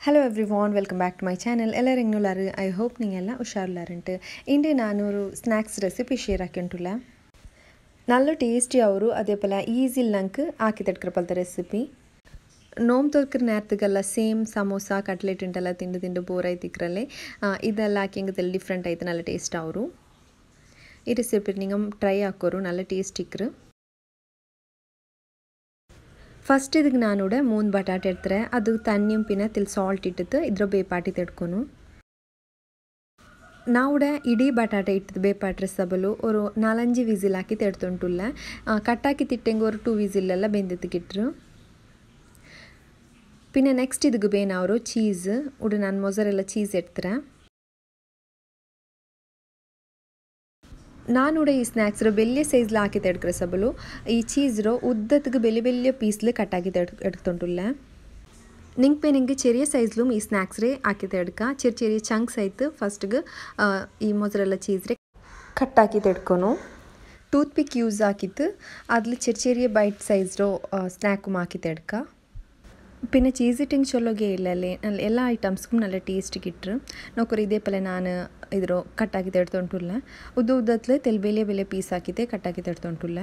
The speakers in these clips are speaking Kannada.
Hello everyone, welcome back to my channel. I hope you are Indi naanu snacks recipe share akintulla. Nallo tasty avaru adepala easy lanku aaki tedkrapalta recipe. Nom torkir nerthigalla same samosa cutlet intella tindu bore aithikralle idella akingadella different aithu nalla taste avaru. Ee recipe ningam try akoru nalla taste ikru. First ಇದಕ್ಕೆ ನಾನು 3 ಬಟಾಟೆ ಎಡ್ತಾರೆ ಅದು ತಣ್ಣಿಯಂ ಪಿನ ತಿಲ್ ಸಾಲ್ಟ್ ಇಟ್ಟಿತ್ತು ಇದ್ರ ಬೇಪಾಟಿ ತೆಡ್ಕೊನು ನಾವು ಇಡೀ ಬಟಾಟೆ ಇಟ್ಟಿದ್ದು ಬೇಪಾಟ್ರೆ ಸಬಲು ಒಂದು 4-5 ವಿಸಿಲ್ ಹಾಕಿ ತೆಡ್ತುಂಟುಲ್ಲ ಕಟ್ಟಾಕಿ ತಿಟ್ಟೆಂಗೆ ಒಂದು 2 ವಿಸಿಲ್ ಎಲ್ಲ ಬೆಂದಿತ್ತಿಗಿಟ್ರು ಪಿನ ನೆಕ್ಸ್ಟ್ ಇದಕ್ಕೆ ಬೇನ ಅವರು ಚೀಸ್ ಉಡು ನಾನು ಮೊಸರೆಲ್ಲ ಚೀಸ್ ಎಡ್ತಾರೆ ನಾನು ಈ ಸ್ನ್ಯಾಕ್ಸ್ ಬೆಳ್ಳಿಯ ಸೈಜ್ಲ ಹಾಕಿ ತೆಡ್ಕ್ರೆ ಸಬಲು ಈ ಚೀಸ್ರೋ ಉದ್ದತ್ತಿಗೆ ಬೆಳ್ಳಿಯ ಪೀಸ್ಲು ಕಟ್ಟಾಕಿ ಎಡ್ತುಂಟುಲ್ಲ ನಿಂಗೆ ಚೆರಿಯ ಸೈಜ್ಲು ಈ ಸ್ನ್ಯಾಕ್ಸ್ ರೇ ಹಾಕಿ ತೆಡ್ಕ ಚೆರಿಯ ಚಂಕ್ಸ್ ಆಯ್ತು ಫಸ್ಟ್ಗೆ ಈ ಮೊಸರೆಲ್ಲ ಚೀಸ್ ರೇ ಕಟ್ಟಾಕಿ ತೆಡ್ಕೊನು ಟೂತ್ ಪಿಕ್ ಯೂಸ್ ಹಾಕಿತ್ತು ಅದ್ಲಿ ಚೆರಿಯ ಬೈಟ್ ಸೈಜ್ರೋ ಸ್ನ್ಯಾಕು ಹಾಕಿ ತೆಡ್ಕ പിന്നെ ചീസ് ഇട്ടിങ് ചൊല്ലോಗೆ ಇಲ್ಲಲ್ಲಿ ಎಲ್ಲ ಐಟಮ್ಸ್ಗೂ നല്ല ಟೇಸ್ಟ್ ಗಿಟ್ರು ನೋಕರು ಇದೇ ಪಲೆ ನಾನು ಇದ್ರು ಕಟ್ಟಾಕಿ ತೆಡ್ತೊಂಟುಲ್ಲ ಉದ್ದತ್ಲೆ ಬೆಲೆ ಪೀಸ್ ಹಾಕಿದ್ದೆ ಕಟ್ಟಾಕಿ ತೆಡ್ತೊಂಟುಲ್ಲ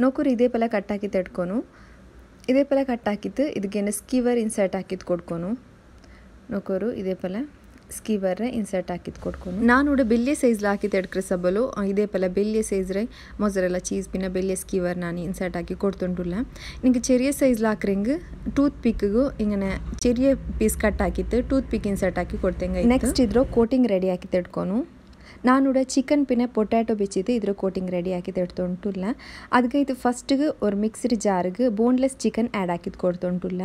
ನೋಕರು ಇದೇ ಪಲೆ ಕಟ್ಟಾಕಿ ತೆಡ್ಕೊನು ಇದೇ ಪಲೆ ಕಟ್ಟಾಕಿತ್ತು ಇದಕ್ಕೆ ಸ್ಕೀವರ್ ಇನ್ಸರ್ಟ್ ಹಾಕಿದ್ದು ಕೊಡ್ಕೊನು ನೋಕರು ಇದೇ ಪಲೆ ಸ್ಕೀವರ್ ಇನ್ಸರ್ಟ್ ಹಾಕಿದ್ದು ಕೊಡ್ಕೊನು ನಾನು ಬೆಳ್ಳಿಯ ಸೈಜ್ಲ ಹಾಕಿ ತೆಡ್ಕ್ರೆ ಸಬಲು ಇದೇ ಪಲ ಬೆಳ್ಳಿಯ ಸೈಜ್ರೆ ಮೊಸರೆಲ್ಲ ಚೀಸ್ ಪಿನ ಬೆಳ್ಳಿಯ ಸ್ಕೀವರ್ ನಾನು ಇನ್ಸರ್ಟ್ ಹಾಕಿ ಕೊಡ್ತುಂಟುಲ್ಲ ನಿಂಗೆ ಚೆರಿಯ ಸೈಜ್ಲ ಹಾಕ್ರೆಂಗೆ ಟೂತ್ ಪಿಕ್ಗೂ ಹಿಂಗನೆ ಚೆರಿಯ ಪೀಸ್ ಕಟ್ ಹಾಕಿತ್ತು ಟೂತ್ ಪಿಕ್ ಇನ್ಸರ್ಟ್ ಹಾಕಿ ಕೊಡ್ತೇಂಗೆ ನೆಕ್ಸ್ಟ್ ಇದ್ರ ಕೋಟಿಂಗ್ ರೆಡಿ ಹಾಕಿ ತೆಡ್ಕೊನು ನಾನು ಚಿಕನ್ ಪಿನ ಪೊಟ್ಯಾಟೊ ಬೆಚ್ಚಿದ್ದು ಇದ್ರ ಕೋಟಿಂಗ್ ರೆಡಿ ಹಾಕಿ ತೆಡ್ತುಂಟುಲ್ಲ ಅದಕ್ಕೆ ಇದು ಫಸ್ಟ್ಗೆ ஒரு ಮಿಕ್ಸ್ಡ್ ಜಾರ್ಗೆ ಬೋನ್ಲೆಸ್ ಚಿಕನ್ ಆ್ಯಡ್ ಹಾಕಿದ್ದು ಕೊಡ್ತುಂಟುಲ್ಲ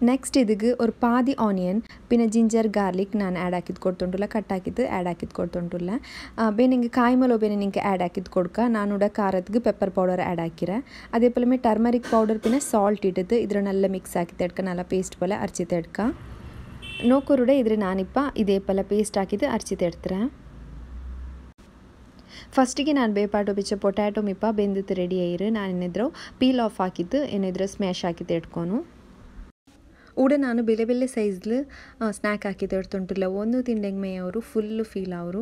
ನೆಕ್ಸ್ಟ್ ಇದಕ್ಕೆ ಒಂದು ಪಾದಿ ಆನಿಯನ್ ಪಿನ ಜಿಂಜರ್ ಗಾರ್ಲಿಕ್ ನಾನು ಆ್ಯಡ್ ಹಾಕಿದ್ದು ಕೊಡ್ತುಂಟುಲ್ಲ ಕಟ್ ಹಾಕಿದ್ದು ಆ್ಯಡ್ ಹಾಕಿದ್ದು ಕೊಡ್ತುಂಟುಲ್ಲ ಬೇರೆ ನಿಂಗೆ ಕಾಯಿಮಲೋ ಬೇರೆ ನಿಂಗೆ ಆ್ಯಡ್ ಹಾಕಿದ್ದು ಕೊಡ್ಕ ನಾನು ಖಾರದ್ಗೆ ಪೆಪ್ಪರ್ ಪೌಡರ್ ಆ್ಯಡ್ ಹಾಕಿರ ಅದೇ ಪೊಲೆ ಟರ್ಮರಿಕ್ ಪೌಡರ್ ಪಿನ ಸಾಲ್ಟ್ ಇಟ್ಟಿದ್ದು ಇದ್ರನ್ನೆಲ್ಲ ಮಿಕ್ಸ್ ಹಾಕಿ ತೆಡ್ಕ ನಲ್ಲ ಪೇಸ್ಟ್ ಪೊಲೆ ಅರ್ಚಿ ತೆಡ್ಕ ನೋಕರುಡೆ ಇದ್ರೆ ನಾನಿಪ್ಪ ಇದೇ ಪಲ ಪೇಸ್ಟ್ ಹಾಕಿದ್ದು ಅರ್ಚಿ ತೆಡ್ತಾರೆ ಫಸ್ಟಿಗೆ ನಾನು ಬೇಪಾಟು ಬಿಚ್ಚ ಪೊಟ್ಯಾಟೊ ಮಿಪ್ಪ ಬೆಂದಿತ್ತು ರೆಡಿ ಆಯಿರು ನಾನು ಏನಿದ್ರು ಪೀಲ್ ಆಫ್ ಹಾಕಿದ್ದು ಏನಿದ್ರು ಸ್ಮ್ಯಾಶ್ ಹಾಕಿ ತೆಡ್ಕೊನು ಊಡ ನಾನು ಬೆಲೆ ಸೈಜ್ಲು ಸ್ನ್ಯಾಕ್ ಹಾಕಿ ತೆಡ್ತುಂಟಿಲ್ಲ ಒಂದು ತಿಂಡೆಂಗೆ ಮೇಯವರು ಫುಲ್ಲು ಫೀಲ್ ಅವರು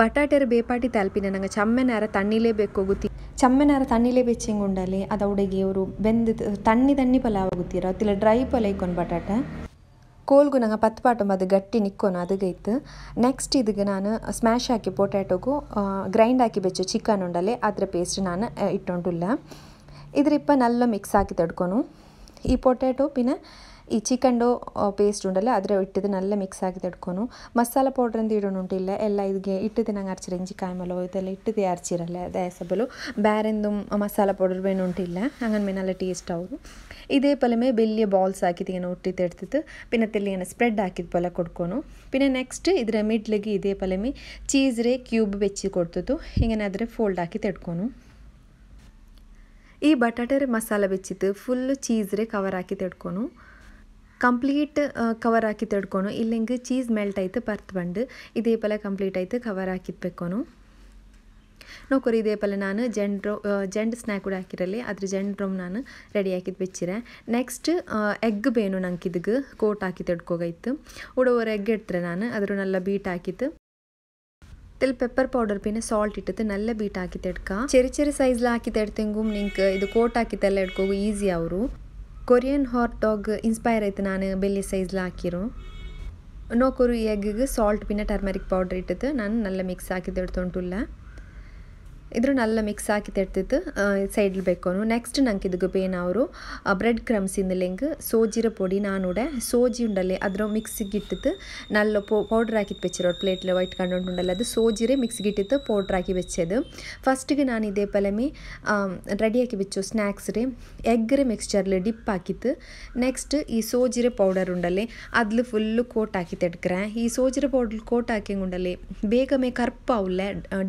ಬಟಾಟೆರ ಬೇಪಾಟಿ ತಲ್ಪಿನ ನಂಗೆ ಚಮ್ಮೆನಾರ ತಣ್ಣಿಲೇ ಬೇಕಾಗುತ್ತಿ ಚಮ್ಮೆನಾರ ತಣ್ಣಿಲೇ ಬೆಚ್ಚಂಗೆ ಉಂಡಲ್ಲಿ ಅದು ಅವಡಿಗೆ ಅವರು ಬೆಂದು ತಣ್ಣಿ ಪಲಾವ್ ಆಗುತ್ತೀರ ಅತ್ತಿಲ್ಲ ಡ್ರೈ ಪಲ ಇಕ್ಕೊಂಡು ಬಟಾಟೆ ಕೋಲ್ಗು ನಂಗೆ ಪತ್ಪಾಟು ಅದು ಗಟ್ಟಿ ನಿಕ್ಕೋನು ಅದಗೈತು ನೆಕ್ಸ್ಟ್ ಇದಕ್ಕೆ ನಾನು ಸ್ಮ್ಯಾಶ್ ಹಾಕಿ ಪೊಟ್ಯಾಟೊಗೂ ಗ್ರೈಂಡ್ ಹಾಕಿ ಬೆಚ್ಚು ಚಿಕನ್ ಉಂಡಲ್ಲಿ ಅದರ ಪೇಸ್ಟ್ ನಾನು ಇಟ್ಟುಂಟುಲ್ಲ ಇದ್ರಿಪ್ಪ ನಲ್ಲ ಮಿಕ್ಸ್ ಹಾಕಿ ತಡ್ಕೊನು ಈ ಪೊಟ್ಯಾಟೊ ಪಿನ ಈ ಚಿಕನ್ಡು ಪೇಸ್ಟ್ ಉಂಡಲ್ಲ ಅದರ ಇಟ್ಟಿದ್ದು ನಲ್ಲ ಮಿಕ್ಸ್ ಆಗಿ ತಡ್ಕೊನು ಮಸಾಲ ಪೌಡ್ರ್ ಅಂತ ಇಡೋನುಂಟಿಲ್ಲ ಎಲ್ಲ ಇದಕ್ಕೆ ಇಟ್ಟಿದ್ದು ನಂಗೆ ಅರ್ಚಿರ ಇಂಚಿ ಕಾಯಿಮಲೋ ಇದೆಲ್ಲ ಇಟ್ಟಿದ್ದೆ ಅರ್ಚಿರಲ್ಲ ಅದೇ ಸಬಲು ಬೇರೆಂದು ಮಸಾಲ ಪೌಡರ್ ಬೇನುಂಟಿಲ್ಲ ಹಂಗನ್ಮೇ നല്ല ಟೇಸ್ಟ್ ಅವರು ಇದೇ ಪಲಮೆ ಬೆಳ್ಳಿಯ ಬಾಲ್ಸ್ ಹಾಕಿದ್ದು ಒಟ್ಟಿ ತೆಡ್ತಿತ್ತು ಪಿನ ತೆಲ್ಲಿಗೆ ಸ್ಪ್ರೆಡ್ ಹಾಕಿದ ಪಲ ಕೊಡ್ಕೊನು ಪಿನ ನೆಕ್ಸ್ಟ್ ಇದರ ಮಿಡ್ಲಿಗೆ ಇದೇ ಪಲಮೆ ಚೀಸ್ ರೇ ಕ್ಯೂಬ್ ಬೆಚ್ಚಿ ಕೊಡ್ತಿತ್ತು ಹಿಂಗೆ ಆದರೆ ಫೋಲ್ಡ್ ಹಾಕಿ ತೆಡ್ಕೊನು ಈ ಬಟಾಟೆ ಮಸಾಲ ಬೆಚ್ಚಿತ್ತು ಫುಲ್ ಚೀಸ್ ರೇ ಕವರ್ ಹಾಕಿ ತೆಡ್ಕೊನು ಕಂಪ್ಲೀಟ್ ಕವರ್ ಹಾಕಿ ತೆಡ್ಕೊನು ಇಲ್ಲಿಂಗೆ ಚೀಸ್ ಮೆಲ್ಟ್ ಆಯ್ತು ಪರ್ತ್ ಬಂದು ಇದೇ ಪಲ ಕಂಪ್ಲೀಟ್ ಆಯ್ತು ಕವರ್ ಹಾಕಿದ್ಬೇಕೊನು ನೋಕರು ಇದೇ ಪಲ ನಾನು ಜೆಂಡ್ ಸ್ನ್ಯಾಕ್ ಕೂಡ ಹಾಕಿರಲಿ ಅದ್ರ ಜೆಂಡ್ರೊಮ್ ನಾನು ರೆಡಿ ಹಾಕಿದ್ದು ಬೆಚ್ಚಿರೆ ನೆಕ್ಸ್ಟ್ ಎಗ್ ಬೇನು ನಂಗೆ ಇದಕ್ಕೆ ಕೋಟ್ ಹಾಕಿ ತೆಡ್ಕೋಗೈತು ಉಡೋರು ಎಗ್ ಇಡ್ತಾರೆ ನಾನು ಅದ್ರ ನಲ್ಲ ಬೀಟ್ ಹಾಕಿತ್ತು ತಿಲ್ ಪೆಪ್ಪರ್ ಪೌಡರ್ ಪಿನ ಸಾಲ್ಟ್ ಇಟ್ಟಿತ್ತು ನಲ್ಲ ಬೀಟ್ ಹಾಕಿ ತೆಡ್ಕ ಚೆರಿ ಸೈಜ್ಲ ಹಾಕಿ ತೆಡ್ತೆಂಗು ನಿಂಗೆ ಇದು ಕೋಟ್ ಹಾಕಿತ್ತೆಲ್ಲ ಇಟ್ಕೋಗು ಈಸಿ ಅವರು ಕೊರಿಯನ್ ಹಾಟ್ ಡಾಗ್ ಇನ್ಸ್ಪೈರ್ ಆಯ್ತು ನಾನು ಬೆಳ್ಳಿ ಸೈಜ್ಲ ಹಾಕಿರೋ ನೋಕರು ಈ ಎಗ್ಗಿಗೆ ಸಾಲ್ಟ್ ಪಿನ ಟರ್ಮರಿಕ್ ಪೌಡರ್ ಇಟ್ಟಿತ್ತು ನಾನು ನಲ್ಲ ಮಿಕ್ಸ್ ಹಾಕಿ ತೆಡ್ತೊಂಟುಲ್ಲ ಇದ್ರ ನಲ್ಲ ಮಿಕ್ಸ್ ಹಾಕಿ ತೆಡ್ತಿತ್ತು ಸೈಡ್ಲಿ ಬೇಕೋನು ನೆಕ್ಸ್ಟ್ ನಂಗೆ ಇದಕ್ಕೆ ಬೇನ ಅವರು ಬ್ರೆಡ್ ಕ್ರಮ್ಸಿಂದ ಲೆಂಗ್ ಸೋಜಿರ ಪೊಡಿ ನಾನು ಸೋಜಿ ಉಂಡಲ್ಲಿ ಅದ್ರ ಮಿಕ್ಸಿಗೆ ಇಟ್ಟಿತ್ತು ನಲ್ಲ ಪೌಡ್ರ್ ಹಾಕಿತ್ತು ಬೆಚ್ಚಿರೋ ಪ್ಲೇಟ್ಲೆ ವೈಟ್ ಕಂಡು ಉಂಡಲ್ಲ ಅದು ಸೋಜಿರೆ ಮಿಕ್ಸಿಗೆ ಇಟ್ಟಿತ್ತು ಪೌಡ್ರ್ ಹಾಕಿ ಬೆಚ್ಚದು ಫಸ್ಟಿಗೆ ನಾನು ಇದೇ ಪಲಮೆ ರೆಡಿ ಹಾಕಿ ಬೆಚ್ಚು ಸ್ನ್ಯಾಕ್ಸ್ ರೇ ಎಗ್ರೆ ಮಿಕ್ಸ್ಚರ್ಲೆ ಡಿಪ್ ಹಾಕಿತ್ತು ನೆಕ್ಸ್ಟ್ ಈ ಸೋಜಿರೆ ಪೌಡರ್ ಉಂಡಲ್ಲಿ ಅದ್ಲು ಫುಲ್ಲು ಕೋಟ್ ಹಾಕಿ ತೆಡ್ಕ್ರೆ ಈ ಸೋಜಿರೆ ಪೌಡ್ರ್ ಕೋಟ್ ಹಾಕಿ ಉಂಡಲ್ಲಿ ಬೇಗಮೇ ಕರ್ಪ ಅವಲ್ಲ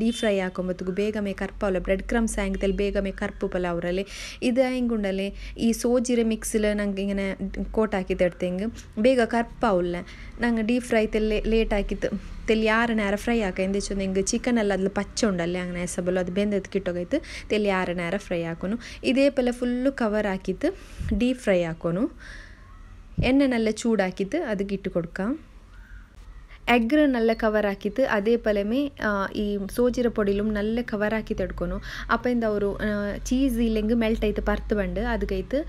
ಡೀಪ್ ಫ್ರೈ ಹಾಕೊಂಬತ್ತಿಗೂ ಬೇಗಮೇ ಬೇಗಮೇ ಕರ್ಪವಲ್ಲ ಬ್ರೆಡ್ ಕ್ರಮ್ಸ್ ಆ್ಯಂಗ್ದಲ್ಲಿ ಬೇಗಮೇ ಕರ್ಪು ಪಲ ಅವರಲ್ಲಿ ಇದು ಹೆಂಗುಂಡಲೆ ಈ ಸೋಜಿರೆ ಮಿಕ್ಸಿಲ್ ನಂಗೆ ಹಿಂಗೆ ಕೋಟ್ ಹಾಕಿದ್ದು ಇಡ್ತೆಂಗೆ ಬೇಗ ಕರ್ಪವುಲ್ಲ ನಂಗೆ ಡೀಪ್ ಫ್ರೈ ಲೇಟ್ ಹಾಕಿತ್ತು ತೆಲಿ 6 ನೇರ ಫ್ರೈ ಹಾಕ ಎಂದಿಚ್ಚೊಂದು ಹಿಂಗೆ ಚಿಕನ್ ಎಲ್ಲ ಅದ್ಲ ಪಚ್ಚ ಉಂಡಲ್ಲಿ ಹಂಗೆ ಎಸಬಲು ಅದು ಬೆಂದದ್ದು ಕಿಟ್ಟೋಗೈತು ತೆಲಿ 6 ನೇರ ಫ್ರೈ ಹಾಕೋನು ಇದೇ ಪಲ ಫುಲ್ಲು ಕವರ್ ಹಾಕಿತ್ತು ಡೀಪ್ ಫ್ರೈ ಹಾಕೋನು ಎಣ್ಣೆನೆಲ್ಲ ಚೂಡು ಹಾಕಿತ್ತು ಅದಕ್ಕೆ ಇಟ್ಟು ಕೊಡ್ಕ ಎಗ್ ನಲ್ಲ ಕವರ್ ಹಾಕಿತ್ತು ಅದೇ ಪಲಮೇ ಈ ಸೋಜಿರ ಪೊಡಿಲುಮ್ ನಲ್ಲ ಕವರ್ ಹಾಕಿ ತಡ್ಕೊನು ಅಪ್ಪಿಂದ ಅವರು ಚೀಸ್ ಇಲ್ಲೆಂಗೆ ಮೆಲ್ಟ್ ಆಯ್ತು ಪರ್ತು ಬಂಡು ಅದಕ್ಕೈತು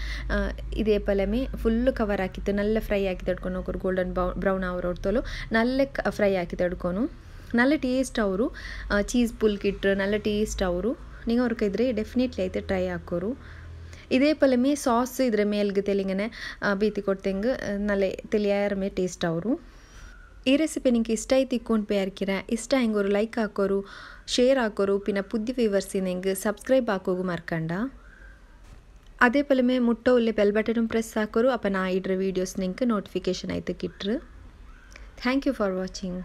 ಇದೇ ಪಲಮೇ ಫುಲ್ಲು ಕವರ್ ಹಾಕಿತ್ತು ನಲ್ಲ ಫ್ರೈ ಹಾಕಿ ತಡ್ಕೊನು ಅವ್ರು ಗೋಲ್ಡನ್ ಬ್ರೌನ್ ಅವ್ರೊಡ್ತಲು ನಲ್ಲ ಫ್ರೈ ಹಾಕಿ ತಡ್ಕೊನು നല്ല ಟೇಸ್ಟ್ ಅವರು ಚೀಸ್ ಪುಲ್ಕಿಟ್ರು നല്ല ಟೇಸ್ಟ್ ಅವರು ನೀವು ಅವ್ರಿಗೆ ಇದ್ರೆ ಡೆಫಿನೆಟ್ಲಿ ಐತೆ ಟ್ರೈ ಹಾಕೋರು ಇದೇ ಪಲಮೇ ಸಾಸ್ ಇದ್ರೆ ಮೇಲ್ಗೆ ತೆಲಿಂಗನೆ ಬೀತಿ ಕೊಡ್ತೆಂಗೆ ನಲ್ಲ ತಿಳಿಯಾರಮೇ ಟೇಸ್ಟ್ ಅವರು ಈ ರೆಸಿಪಿ ನಿಂಗೆ ಇಷ್ಟ ಆಯ್ತು ಇಕ್ಕೊಂಡು ಪೇರ್ಕಿರ ಇಷ್ಟ ಹೆಂಗೋರು ಲೈಕ್ ಹಾಕೋರು ಶೇರ್ ಹಾಕೋರು ಪಿನ ಪುದ್ದಿ ವ್ಯೂವರ್ಸಿ ನಿಂಗೆ ಸಬ್ಸ್ಕ್ರೈಬ್ ಹಾಕೋಗು ಮರ್ಕಂಡ ಅದೇ ಪಲಮೇ ಮುಟ್ಟ ಉಲ್ಲೆ ಬೆಲ್ ಬಟನ್ ಪ್ರೆಸ್ ಹಾಕೋರು ಅಪ್ಪ ನಾ ಇಡ್ರ ವೀಡಿಯೋಸ್ ನಿಂಗೆ ನೋಟಿಫಿಕೇಶನ್ ಆಯ್ತು ಕಿಟ್ರು ಥ್ಯಾಂಕ್ ಯು ಫಾರ್ ವಾಚಿಂಗ್